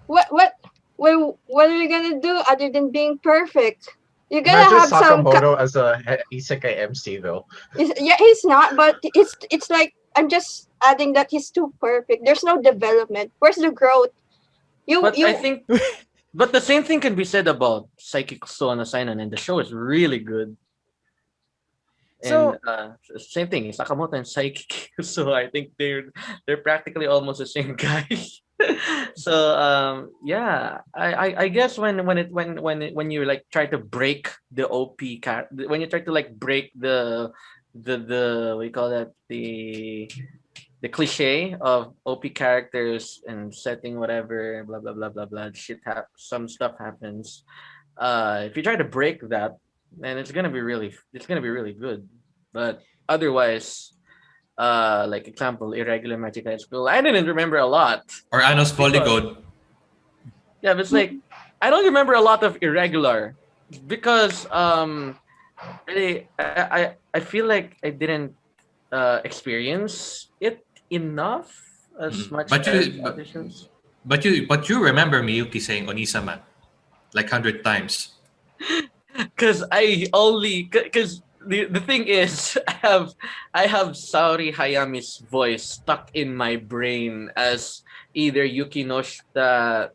Speaker 1: what are you gonna do other than being perfect? You're gonna
Speaker 4: Imagine
Speaker 1: have some.
Speaker 4: Sakamoto as a isekai MC though.
Speaker 1: Yeah, he's not, but it's like I'm just adding that he's too perfect. There's no development. Where's the growth? You
Speaker 3: But I
Speaker 1: you
Speaker 3: think but the same thing can be said about Psychic Stone Asainan, and the show is really good. And
Speaker 2: So
Speaker 3: same thing, Sakamoto and Psychic. So I think they're practically almost the same guy. So yeah, I guess when you like try to break the when you try to like break the what do you call that, the cliche of OP characters and setting whatever blah blah blah blah blah some stuff happens. If you try to break that, then it's gonna be really good. But otherwise, like example, irregular magic high school. I didn't remember a lot.
Speaker 5: Or Anos
Speaker 3: Because,
Speaker 5: Polygon.
Speaker 3: yeah, but it's like I don't remember a lot of irregular because really I feel like I didn't experience it enough as much
Speaker 5: But
Speaker 3: as
Speaker 5: you
Speaker 3: other shows.
Speaker 5: but you remember Miyuki saying Onisama like 100 times.
Speaker 3: Because the thing is I have Saori Hayami's voice stuck in my brain as either Yuki Noshita,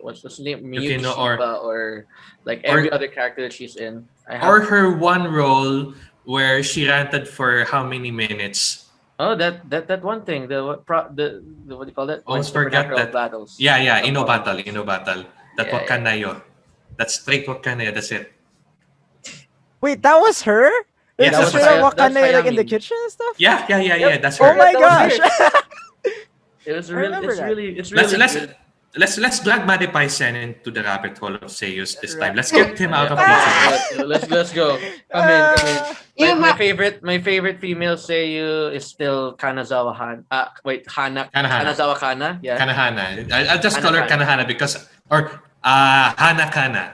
Speaker 3: what's his name,
Speaker 5: Yuki
Speaker 3: Miyuki
Speaker 5: no
Speaker 3: Shiba, or like every
Speaker 5: or
Speaker 3: other character that she's in. I
Speaker 5: or
Speaker 3: have
Speaker 5: her one role where she ranted for how many minutes?
Speaker 3: that one thing, the what do you call that, when
Speaker 5: Almost forgot
Speaker 3: supernatural
Speaker 5: that.
Speaker 3: battles,
Speaker 5: Yeah, yeah,
Speaker 3: supernatural power battles.
Speaker 5: Inno Battle. That
Speaker 3: Yeah, yeah.
Speaker 5: Wakanayo. That's straight Wakanayo, that's it.
Speaker 2: Wait, that was her?
Speaker 5: Yes,
Speaker 2: Like
Speaker 3: That
Speaker 5: that
Speaker 2: just
Speaker 3: was
Speaker 5: was
Speaker 2: straight up
Speaker 5: her.
Speaker 3: That's
Speaker 2: Wakanda like in the
Speaker 3: Hayami.
Speaker 2: kitchen and stuff?
Speaker 5: Yeah, that's
Speaker 2: Oh
Speaker 5: her.
Speaker 2: my
Speaker 3: That was
Speaker 2: gosh.
Speaker 3: her. It was
Speaker 2: I
Speaker 3: really,
Speaker 2: remember that.
Speaker 3: it's
Speaker 5: Let's
Speaker 3: really
Speaker 5: let's
Speaker 3: good.
Speaker 5: let's drag Matty Sen into the rabbit hole of Seiyus this time.
Speaker 2: Right.
Speaker 5: Let's get him out
Speaker 3: Yeah,
Speaker 5: of
Speaker 3: okay.
Speaker 5: Ichigo.
Speaker 3: Let's go. Come in, come in.
Speaker 2: Uh,
Speaker 3: My
Speaker 1: You
Speaker 3: my
Speaker 1: ha-
Speaker 3: favorite my favorite female Seiyu is still Kanazawa Han. Wait,
Speaker 5: Kanahana.
Speaker 3: Kanazawa Kana. Yeah,
Speaker 5: Kanahana. I'll just
Speaker 3: Hana
Speaker 5: call her
Speaker 3: Kana.
Speaker 5: Kanahana because or Hanakana.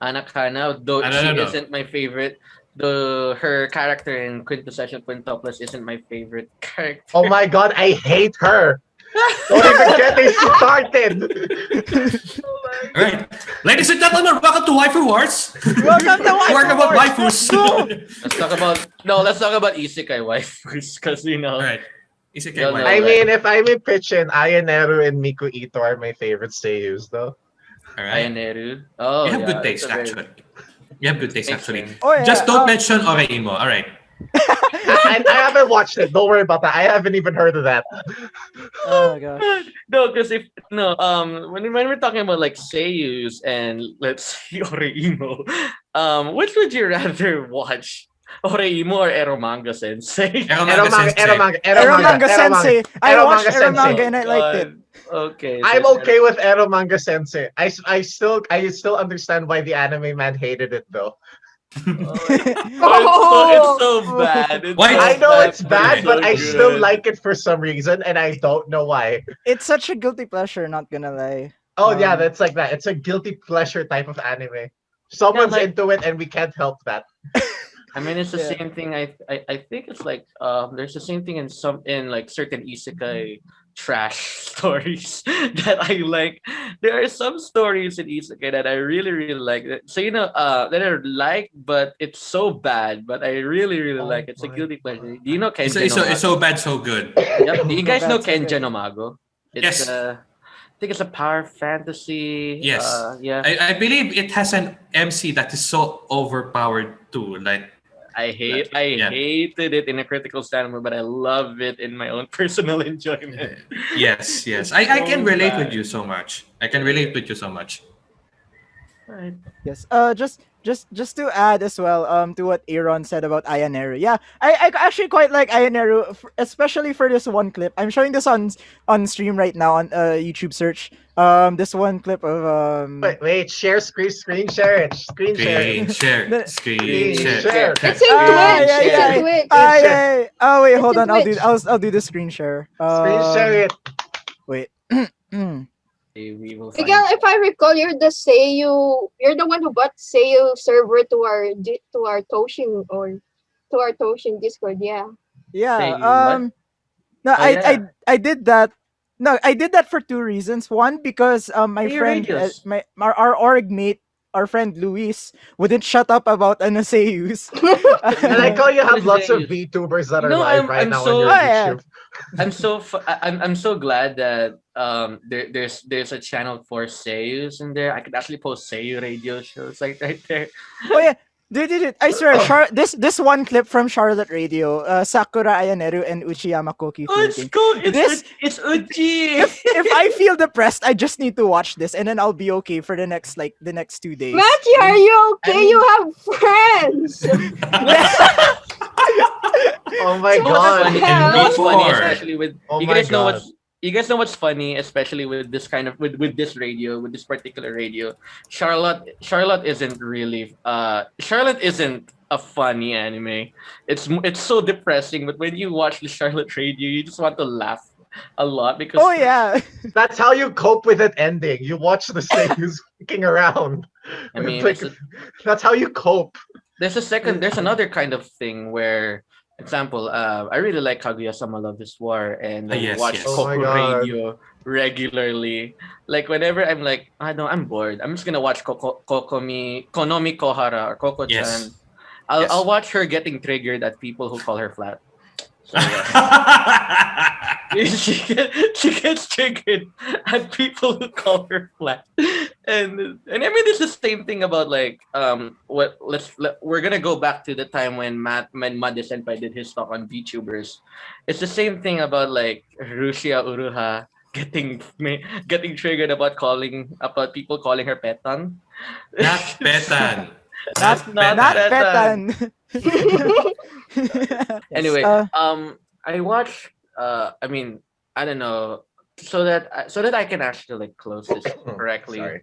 Speaker 3: Hana Kana. Though
Speaker 5: No,
Speaker 3: she
Speaker 5: no, no.
Speaker 3: isn't my favorite. Her character in Quintessential Quintuplets isn't my favorite character.
Speaker 4: Oh my god, I hate her. Don't even get me started.
Speaker 3: Oh
Speaker 5: All right, ladies and gentlemen, welcome to Waifu Wars.
Speaker 2: Welcome to Waifu
Speaker 5: Talk about
Speaker 2: Wars.
Speaker 5: waifus.
Speaker 3: let's talk about Isekai waifus because
Speaker 5: All right, Isekai
Speaker 3: You'll know
Speaker 4: I
Speaker 5: waifu.
Speaker 3: that.
Speaker 4: mean, if I'm in pitching, Ayaneru and Miku Ito are my favorite seiyus, though.
Speaker 5: All right,
Speaker 3: Ayaneru. Oh,
Speaker 5: you have
Speaker 3: yeah,
Speaker 5: good
Speaker 3: that's
Speaker 5: taste
Speaker 3: a very
Speaker 5: actually. You have good taste
Speaker 3: makes
Speaker 5: actually.
Speaker 3: sense.
Speaker 2: Oh yeah.
Speaker 5: Just don't mention Oreimo. All right.
Speaker 4: I haven't watched it. Don't worry about that. I haven't even heard of that.
Speaker 2: Oh my gosh.
Speaker 3: No, because if no, when we're talking about like seiyus and let's see Oreimo, which would you rather watch, Oreimo or Eromanga Sensei?
Speaker 5: Eromanga Sensei.
Speaker 2: Eromanga Sensei. I watched
Speaker 4: Eromanga Sensei.
Speaker 2: Eromanga and I liked it.
Speaker 3: Okay, so
Speaker 4: I'm
Speaker 3: it's
Speaker 4: okay with Eromanga Sensei. I still understand why the anime man hated it though.
Speaker 3: It's so bad. It's
Speaker 5: Why?
Speaker 3: so
Speaker 4: I know it's
Speaker 3: but
Speaker 4: bad,
Speaker 3: it's
Speaker 4: but
Speaker 3: so
Speaker 4: I still
Speaker 3: good.
Speaker 4: like it for some reason, and I don't know why.
Speaker 2: It's such a guilty pleasure, not gonna lie.
Speaker 4: Oh yeah,
Speaker 2: Um,
Speaker 4: that's like that. It's a guilty pleasure type of anime.
Speaker 3: Yeah,
Speaker 4: Someone's
Speaker 3: like
Speaker 4: into it, and we can't help that.
Speaker 3: I mean, it's the
Speaker 2: Yeah.
Speaker 3: same thing. I think it's like there's the same thing in like certain isekai trash stories that I like. There are some stories in isekai that I really like. So that are like, but it's so bad, but I really
Speaker 4: Oh
Speaker 3: like it. It's a
Speaker 4: my
Speaker 3: guilty
Speaker 4: god.
Speaker 3: pleasure. Do you know
Speaker 5: It's,
Speaker 3: Kenji
Speaker 5: it's, so,
Speaker 3: no
Speaker 5: it's so bad, so good.
Speaker 3: Yep. Do you
Speaker 2: So
Speaker 3: guys know
Speaker 2: bad, so
Speaker 3: Kenji
Speaker 2: good.
Speaker 3: no Mago? It's
Speaker 5: Yes.
Speaker 3: I think it's a power fantasy.
Speaker 5: Yes.
Speaker 3: Yeah.
Speaker 5: I believe it has an MC that is so overpowered too. Like,
Speaker 3: I
Speaker 5: yeah.
Speaker 3: hated it in a critical standpoint, but I love it in my own personal enjoyment.
Speaker 5: Yes. I can
Speaker 3: So
Speaker 5: relate with
Speaker 3: bad.
Speaker 5: you so much. I can relate with you so much.
Speaker 3: Right.
Speaker 2: Yes. Just to add as well, to what Aaron said about Ayaneru. Yeah, I actually quite like Ayaneru, especially for this one clip. I'm showing this on stream right now on YouTube search. This one clip of
Speaker 4: Wait, share screen share it. Screen share
Speaker 5: Screen
Speaker 4: it.
Speaker 5: share.
Speaker 2: the-
Speaker 5: Screen
Speaker 4: Screen
Speaker 5: share.
Speaker 4: share.
Speaker 1: It's in
Speaker 2: Ah,
Speaker 1: Twitch.
Speaker 2: yeah,
Speaker 1: It's
Speaker 2: yeah.
Speaker 1: in Twitch.
Speaker 2: Ah,
Speaker 4: share.
Speaker 2: yeah, yeah. Oh wait,
Speaker 1: It's
Speaker 2: hold
Speaker 1: in
Speaker 2: on.
Speaker 1: Twitch.
Speaker 2: I'll do the screen share.
Speaker 4: Screen share it.
Speaker 2: Wait.
Speaker 3: We will
Speaker 1: Miguel,
Speaker 3: find.
Speaker 1: if I recall, you're the one who bought Seiyu server to our Toushin Discord. Yeah.
Speaker 2: Yeah.
Speaker 3: Say what?
Speaker 2: No,
Speaker 3: Oh yeah.
Speaker 2: I did that. No, I did that for two reasons. One, because my
Speaker 3: Hey,
Speaker 2: friend,
Speaker 3: radios.
Speaker 2: our org mate, our friend Luis, wouldn't shut up about Anaseus.
Speaker 4: And I call you
Speaker 3: What
Speaker 4: have
Speaker 3: is
Speaker 4: lots of
Speaker 3: Zeus?
Speaker 4: VTubers that
Speaker 3: You
Speaker 4: are
Speaker 3: know,
Speaker 4: live right
Speaker 3: I'm
Speaker 4: now on
Speaker 3: so
Speaker 4: your
Speaker 2: Oh, yeah.
Speaker 4: YouTube.
Speaker 3: I'm so glad that there's a channel for Seiyus in there. I could actually post Seiyu radio shows like right there.
Speaker 2: Oh yeah. Dude, I swear, this one clip from Charlotte Radio, Sakura Ayaneru and Uchiyama Koki
Speaker 3: Oh, it's
Speaker 2: flirting.
Speaker 3: cool.
Speaker 2: This-
Speaker 3: It's Uchi.
Speaker 2: If I feel depressed, I just need to watch this, and then I'll be okay for the next 2 days.
Speaker 1: Matthew, are you okay?
Speaker 3: I mean-
Speaker 1: You have friends.
Speaker 4: Oh my
Speaker 3: You know what's
Speaker 4: god.
Speaker 3: funny?
Speaker 1: Yeah.
Speaker 3: You know what's funny,
Speaker 5: Before.
Speaker 3: especially with
Speaker 4: Oh
Speaker 3: you
Speaker 4: my
Speaker 3: guys know
Speaker 4: God.
Speaker 3: what's you guys know what's funny, especially with this kind of with this radio, with this particular radio. Charlotte isn't really Charlotte isn't a funny anime. It's so depressing, but when you watch the Charlotte Radio, you just want to laugh a lot
Speaker 2: Oh
Speaker 3: because
Speaker 2: yeah.
Speaker 4: That's how you cope with an ending. You watch the Seiyus kicking around.
Speaker 3: I
Speaker 4: It's
Speaker 3: mean
Speaker 4: like that's how you cope.
Speaker 3: there's another kind of thing where example, I really like Kaguya Sama Love is War and I
Speaker 5: Yes,
Speaker 3: watch
Speaker 4: Oh
Speaker 5: yes.
Speaker 4: my
Speaker 3: Coco
Speaker 4: god.
Speaker 3: Radio regularly. Like whenever I'm like, I know I'm bored, I'm just gonna watch Konomi Kohara or Coco-chan.
Speaker 5: Yes.
Speaker 3: I'll
Speaker 5: Yes.
Speaker 3: watch her getting triggered at people who call her flat. So yeah. She gets triggered at people who call her flat, and I mean it's the same thing about like we're gonna go back to the time when Made Senpai did his talk on VTubers. It's the same thing about like Rushia Uruha getting triggered about people calling her petan.
Speaker 5: Not Petan.
Speaker 2: not
Speaker 5: Not
Speaker 3: Not
Speaker 2: not
Speaker 5: Petan.
Speaker 3: petan.
Speaker 2: Petan. Yes.
Speaker 3: Anyway, I watch. I mean, I don't know. So that I can actually like close this correctly.
Speaker 4: Sorry.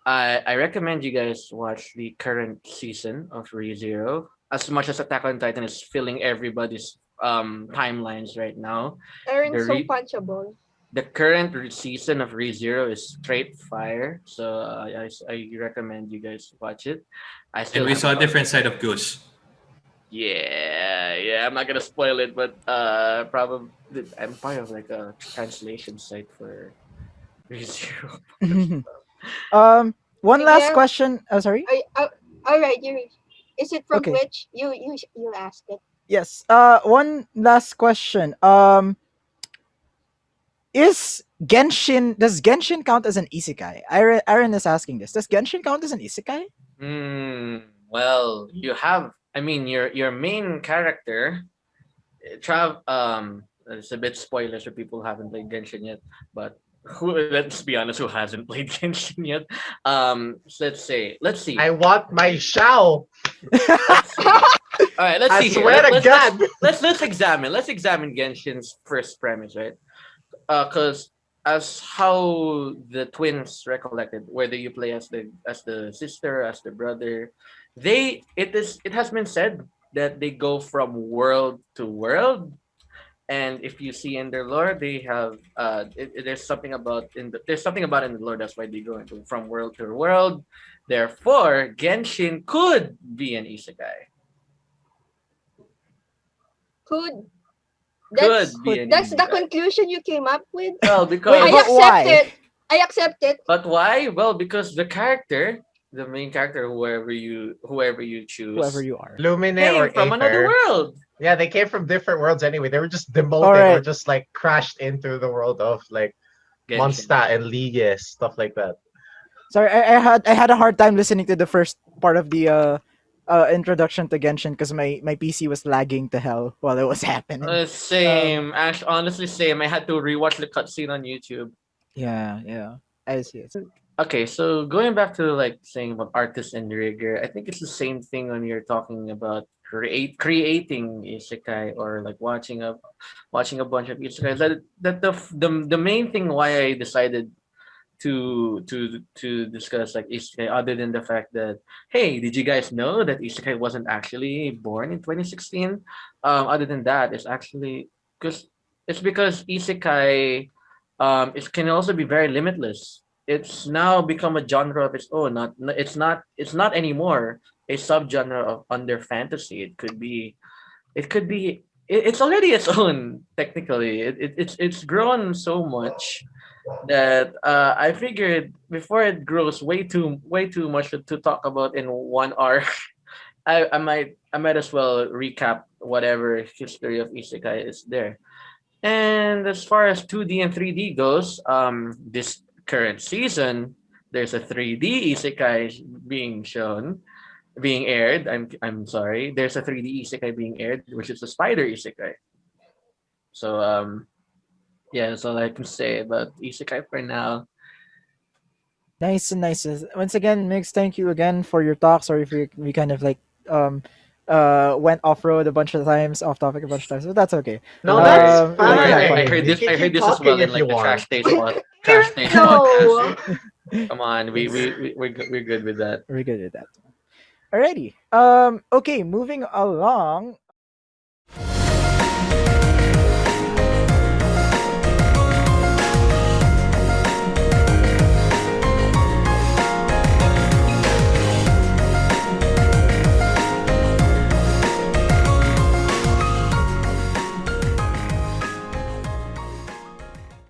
Speaker 3: I recommend you guys watch the current season of ReZero. As much as Attack on Titan is filling everybody's timelines right now,
Speaker 1: Aaron
Speaker 3: the
Speaker 1: so
Speaker 3: re-
Speaker 1: punchable.
Speaker 3: the current season of ReZero is straight fire. So I recommend you guys watch it. I
Speaker 5: And
Speaker 3: still
Speaker 5: we saw
Speaker 3: haven't
Speaker 5: a different side of Goose.
Speaker 3: yeah. I'm not gonna spoil it, but probably I'm part of like a translation site for ReZero.
Speaker 2: One last
Speaker 1: Miguel,
Speaker 2: question. Oh, sorry.
Speaker 1: all right. Is it from
Speaker 2: Okay.
Speaker 1: Twitch? You ask it.
Speaker 2: Yes. One last question. Is Genshin does Genshin count as an isekai? Aaron is asking this. Does Genshin count as an isekai?
Speaker 3: Well, you have. I mean, your main character, It's a bit spoilers for people who haven't played Genshin yet, but who let's be honest, who hasn't played Genshin yet? So let's see.
Speaker 4: I want my shao.
Speaker 3: Let's see. All right, let's
Speaker 4: I
Speaker 3: see here.
Speaker 4: swear to God.
Speaker 3: Let's examine Genshin's first premise, right? Because as how the twins recollected, whether you play as the sister, as the brother, it has been said that they go from world to world, and if you see in their lore, they have there's something about in the lore that's why they go into from world to world. Therefore, Genshin could be an isekai.
Speaker 1: Could
Speaker 3: Could
Speaker 1: that's
Speaker 3: be
Speaker 2: Could
Speaker 3: an
Speaker 1: that's the
Speaker 3: isekai.
Speaker 1: conclusion you came up with.
Speaker 3: Well,
Speaker 2: Wait,
Speaker 1: I
Speaker 3: because
Speaker 2: but
Speaker 1: accept
Speaker 2: why?
Speaker 1: it. I accept it.
Speaker 3: But why? Well, because the main character, whoever you
Speaker 2: Whoever
Speaker 3: choose,
Speaker 2: you are.
Speaker 4: Lumine or
Speaker 3: came from another
Speaker 4: Aether.
Speaker 3: world.
Speaker 4: Yeah, they came from different worlds anyway. They were just
Speaker 2: All
Speaker 4: demoted or
Speaker 2: right.
Speaker 4: just like crashed into the world of like
Speaker 3: Genshin.
Speaker 4: Monsta and Liges, stuff like that.
Speaker 2: Sorry, I had a hard time listening to the first part of the introduction to Genshin because my PC was lagging to hell while it was happening.
Speaker 3: Same. Actually, honestly, same. I had to rewatch the cutscene on YouTube.
Speaker 2: Yeah. I see it.
Speaker 3: Okay, so going back to like saying about artist and rigor, I think it's the same thing when you're talking about creating isekai or like watching a bunch of isekai. The main thing why I decided to discuss like isekai, other than the fact that hey, did you guys know that isekai wasn't actually born in 2016? Other than that, it's actually because isekai it can also be very limitless. It's now become a genre of its own. It's not anymore a subgenre of under fantasy. It's already its own technically. It's grown so much that I figured before it grows way too much to talk about in 1 hour, I might as well recap whatever history of isekai is there. And as far as 2D and 3D goes, this current season there's a 3D isekai being aired. I'm sorry. There's a 3D isekai being aired, which is a spider isekai. So yeah, that's all I can say about isekai for now.
Speaker 2: Nice. Once again, Mix, thank you again for your talk. Sorry if we kind of like um went off road a bunch of times, off topic a bunch of times, but that's okay.
Speaker 4: No,
Speaker 3: Don't worry.
Speaker 4: that's
Speaker 2: We
Speaker 3: Don't
Speaker 2: like to
Speaker 3: worry.
Speaker 2: have
Speaker 3: I,
Speaker 4: fine.
Speaker 2: fun
Speaker 3: I
Speaker 2: here.
Speaker 3: heard
Speaker 4: You
Speaker 3: this.
Speaker 4: can
Speaker 3: I heard
Speaker 4: keep
Speaker 3: this as well
Speaker 4: talking
Speaker 3: in
Speaker 4: if you
Speaker 3: like the
Speaker 4: want.
Speaker 3: Trash taste podcast.
Speaker 1: No.
Speaker 3: Come on, we
Speaker 2: Yes.
Speaker 3: we we we're good with that.
Speaker 2: We're good with that. Alrighty. Okay, moving along.